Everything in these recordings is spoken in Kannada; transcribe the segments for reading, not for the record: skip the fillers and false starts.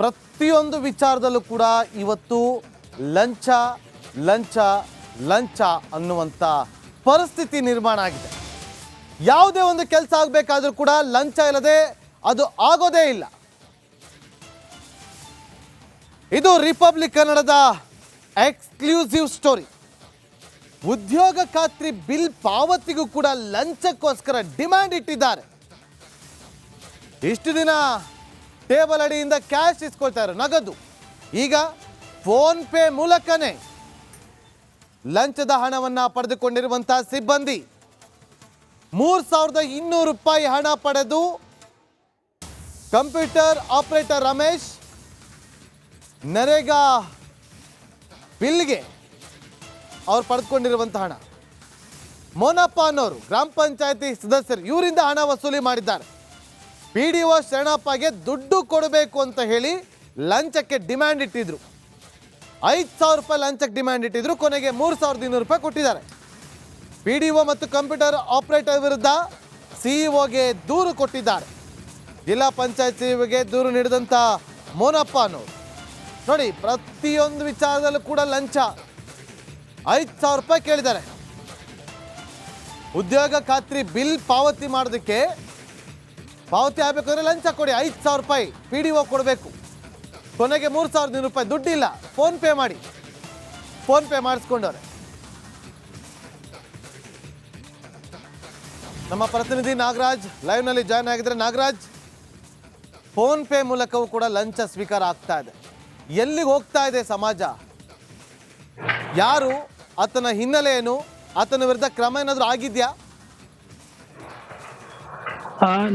ಪ್ರತಿಯೊಂದು ವಿಚಾರದಲ್ಲೂ ಕೂಡ ಇವತ್ತು ಲಂಚ ಲಂಚ ಲಂಚ ಅನ್ನುವಂಥ ಪರಿಸ್ಥಿತಿ ನಿರ್ಮಾಣ ಆಗಿದೆ. ಯಾವುದೇ ಒಂದು ಕೆಲಸ ಆಗಬೇಕಾದ್ರೂ ಕೂಡ ಲಂಚ ಇಲ್ಲದೆ ಅದು ಆಗೋದೇ ಇಲ್ಲ. ಇದು ರಿಪಬ್ಲಿಕ್ ಕನ್ನಡದ ಎಕ್ಸ್ಕ್ಲೂಸಿವ್ ಸ್ಟೋರಿ. ಉದ್ಯೋಗ ಖಾತ್ರಿ ಬಿಲ್ ಪಾವತಿಗೂ ಕೂಡ ಲಂಚಕ್ಕೋಸ್ಕರ ಡಿಮ್ಯಾಂಡ್ ಇಟ್ಟಿದ್ದಾರೆ. ಇಷ್ಟು ದಿನ ಟೇಬಲ್ ಅಡಿಯಿಂದ ಕ್ಯಾಶ್ ಇಸ್ಕೊಳ್ತಾರೆ, ನಗದು. ಈಗ ಫೋನ್ ಪೇ ಮೂಲಕನೇ ಲಂಚದ ಹಣವನ್ನು ಪಡೆದುಕೊಂಡಿರುವಂತಹ ಸಿಬ್ಬಂದಿ 3200 ರೂಪಾಯಿ ಹಣ ಪಡೆದು ಕಂಪ್ಯೂಟರ್ ಆಪರೇಟರ್ ರಮೇಶ್ ನರೇಗಾ ಬಿಲ್ಗೆ ಅವ್ರು ಪಡೆದುಕೊಂಡಿರುವಂತಹ ಹಣ ಮೋನಪ್ಪ ಅನ್ನೋರು ಗ್ರಾಮ ಪಂಚಾಯತಿ ಸದಸ್ಯರು ಇವರಿಂದ ಹಣ ವಸೂಲಿ ಮಾಡಿದ್ದಾರೆ. PDO ಶರಣಪ್ಪಗೆ ದುಡ್ಡು ಕೊಡಬೇಕು ಅಂತ ಹೇಳಿ ಲಂಚಕ್ಕೆ ಡಿಮ್ಯಾಂಡ್ ಇಟ್ಟಿದ್ರು. 5000 ರೂಪಾಯಿ ಲಂಚಕ್ಕೆ ಡಿಮ್ಯಾಂಡ್ ಇಟ್ಟಿದ್ರು. ಕೊನೆಗೆ 3200 ರೂಪಾಯಿ ಕೊಟ್ಟಿದ್ದಾರೆ. PDO ಮತ್ತು ಕಂಪ್ಯೂಟರ್ ಆಪರೇಟರ್ ವಿರುದ್ಧ CEOಗೆ ದೂರು ಕೊಟ್ಟಿದ್ದಾರೆ. ಜಿಲ್ಲಾ ಪಂಚಾಯತ್ CEOಗೆ ದೂರು ನೀಡಿದಂಥ ಮೋನಪ್ಪ ಅನ್ನೋರು ನೋಡಿ, ಪ್ರತಿಯೊಂದು ವಿಚಾರದಲ್ಲೂ ಕೂಡ ಲಂಚ. 5000 ರೂಪಾಯಿ ಕೇಳಿದ್ದಾರೆ. ಉದ್ಯೋಗ ಖಾತ್ರಿ ಬಿಲ್ ಪಾವತಿ ಮಾಡೋದಕ್ಕೆ ಪಾವತಿ ಆಗಬೇಕಾದ್ರೆ ಲಂಚ ಕೊಡಿ, 5000 ರೂಪಾಯಿ PDO ಕೊಡಬೇಕು. ಕೊನೆಗೆ 3200 ರೂಪಾಯಿ ದುಡ್ಡಿಲ್ಲ, ಫೋನ್ ಪೇ ಮಾಡಿ. ಫೋನ್ ಪೇ ಮಾಡಿಸ್ಕೊಂಡವ್ರೆ. ನಮ್ಮ ಪ್ರತಿನಿಧಿ ನಾಗರಾಜ್ ಲೈವ್ನಲ್ಲಿ ಜಾಯ್ನ್ ಆಗಿದ್ರೆ. ನಾಗರಾಜ್, ಫೋನ್ ಪೇ ಮೂಲಕವೂ ಕೂಡ ಲಂಚ ಸ್ವೀಕಾರ ಆಗ್ತಾ ಇದೆ. ಎಲ್ಲಿಗೆ ಹೋಗ್ತಾ ಇದೆ ಸಮಾಜ? ಯಾರು ಆತನ ಹಿನ್ನೆಲೆ ಏನು? ಆತನ ವಿರುದ್ಧ ಕ್ರಮ ಏನಾದರೂ ಆಗಿದೆಯಾ?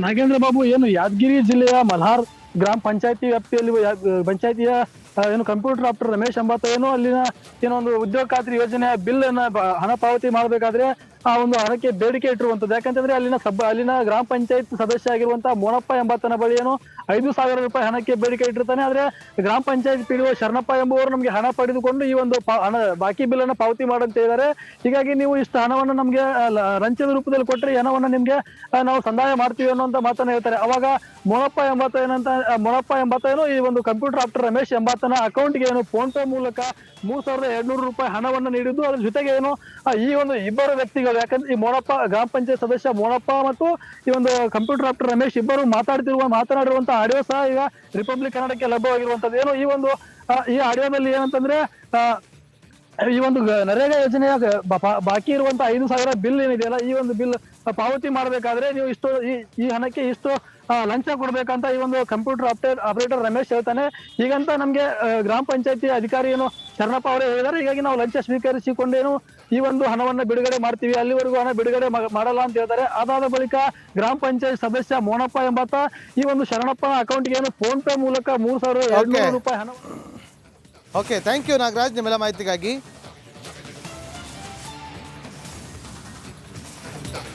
ನಾಗೇಂದ್ರ ಬಾಬು, ಏನು ಯಾದಗಿರಿ ಜಿಲ್ಲೆಯ ಮಲ್ಹಾರ್ ಗ್ರಾಮ ಪಂಚಾಯತಿ ವ್ಯಾಪ್ತಿಯಲ್ಲಿ ಪಂಚಾಯತಿಯ ಏನು ಕಂಪ್ಯೂಟರ್ ಆಪರೇಟರ್ ರಮೇಶ್ ಎಂಬಾತ ಏನು ಅಲ್ಲಿನ ಏನೊಂದು ಉದ್ಯೋಗ ಖಾತ್ರಿ ಯೋಜನೆಯ ಬಿಲ್ ಅನ್ನ ಹಣ ಪಾವತಿ ಮಾಡಬೇಕಾದ್ರೆ ಆ ಒಂದು ಹಣಕ್ಕೆ ಬೇಡಿಕೆ ಇಟ್ಟಿರುವಂತದ್ದು. ಯಾಕಂತಂದ್ರೆ ಅಲ್ಲಿನ ಗ್ರಾಮ ಪಂಚಾಯತ್ ಸದಸ್ಯ ಆಗಿರುವಂತಹ ಮೋನಪ್ಪ ಎಂಬಾತನ ಬಳಿ ಏನು 5000 ರೂಪಾಯಿ ಹಣಕ್ಕೆ ಬೇಡಿಕೆ ಇಟ್ಟಿರ್ತಾನೆ. ಆದ್ರೆ ಗ್ರಾಮ ಪಂಚಾಯತ್ PDO ಶರಣಪ್ಪ ಎಂಬುವರು ನಮ್ಗೆ ಹಣ ಪಡೆದುಕೊಂಡು ಈ ಒಂದು ಹಣ ಬಾಕಿ ಬಿಲ್ ಅನ್ನ ಪಾವತಿ ಮಾಡಂತ ಹೇಳಿದ್ದಾರೆ. ಹೀಗಾಗಿ ನೀವು ಇಷ್ಟು ಹಣವನ್ನು ನಮ್ಗೆ ಲಂಚದ ರೂಪದಲ್ಲಿ ಕೊಟ್ಟರೆ ಹಣವನ್ನ ನಿಮ್ಗೆ ನಾವು ಸಂದಾಯ ಮಾಡ್ತೀವಿ ಅನ್ನುವಂತ ಮಾತನ್ನ ಹೇಳ್ತಾರೆ. ಅವಾಗ ಮೋನಪ್ಪ ಎಂಬಾತ ಏನು ಈ ಒಂದು ಕಂಪ್ಯೂಟರ್ ಆಪರೇಟರ್ ರಮೇಶ್ ಎಂಬಾತನ ಅಕೌಂಟ್ಗೆ ಏನು ಫೋನ್ ಪೇ ಮೂಲಕ 3200 ರೂಪಾಯಿ ಹಣವನ್ನು ನೀಡಿದ್ದು. ಅದ್ರ ಜೊತೆಗೆ ಏನು ಈ ಒಂದು ಇಬ್ಬರು ವ್ಯಕ್ತಿಗಳು, ಯಾಕಂದ್ರೆ ಈ ಮೋನಪ್ಪ ಗ್ರಾಮ ಪಂಚಾಯತ್ ಸದಸ್ಯ ಮೋನಪ್ಪ ಮತ್ತು ಈ ಒಂದು ಕಂಪ್ಯೂಟರ್ ಆಪರೇಟರ್ ರಮೇಶ್ ಇಬ್ಬರು ಮಾತನಾಡಿರುವಂತಹ ಆಡಿಯೋ ಸಹ ಈಗ ರಿಪಬ್ಲಿಕ್ ಕನ್ನಡಕ್ಕೆ ಲಭ್ಯವಾಗಿರುವಂತದ್ದು. ಏನು ಈ ಆಡಿಯೋದಲ್ಲಿ ಏನಂತಂದ್ರೆ ಈ ಒಂದು ನರೇಗಾ ಯೋಜನೆಯ ಬಾಕಿ ಇರುವಂತಹ 5000 ಬಿಲ್ ಏನಿದೆಯಲ್ಲ, ಈ ಒಂದು ಬಿಲ್ ಪಾವತಿ ಮಾಡಬೇಕಾದ್ರೆ ನೀವು ಇಷ್ಟು ಈ ಹಣಕ್ಕೆ ಇಷ್ಟು ಲಂಚ ಕೊಡ್ಬೇಕಂತ ಈ ಒಂದು ಕಂಪ್ಯೂಟರ್ ಆಪರೇಟರ್ ರಮೇಶ್ ಹೇಳ್ತಾನೆ. ಹೀಗಂತ ನಮ್ಗೆ ಗ್ರಾಮ ಪಂಚಾಯತಿ ಅಧಿಕಾರಿ ಏನು ಶರಣಪ್ಪ ಅವರೇ ಹೇಳಿದ್ದಾರೆ. ಹೀಗಾಗಿ ನಾವು ಲಂಚ ಸ್ವೀಕರಿಸಿಕೊಂಡೇನು ಈ ಒಂದು ಹಣವನ್ನ ಬಿಡುಗಡೆ ಮಾಡ್ತೀವಿ, ಅಲ್ಲಿವರೆಗೂ ಹಣ ಬಿಡುಗಡೆ ಮಾಡಲ್ಲ ಅಂತ ಹೇಳ್ತಾರೆ. ಅದಾದ ಬಳಿಕ ಗ್ರಾಮ ಪಂಚಾಯತ್ ಸದಸ್ಯ ಮೋನಪ್ಪ ಎಂಬಾತ ಈ ಒಂದು ಶರಣಪ್ಪನ ಅಕೌಂಟ್ಗೆ ಏನು ಫೋನ್ ಪೇ ಮೂಲಕ 3200 ರೂಪಾಯಿ ಹಣ. ಓಕೆ, ಥ್ಯಾಂಕ್ ಯು ನಾಗರಾಜ್ ನಿಮ್ಮೆಲ್ಲ ಮಾಹಿತಿಗಾಗಿ.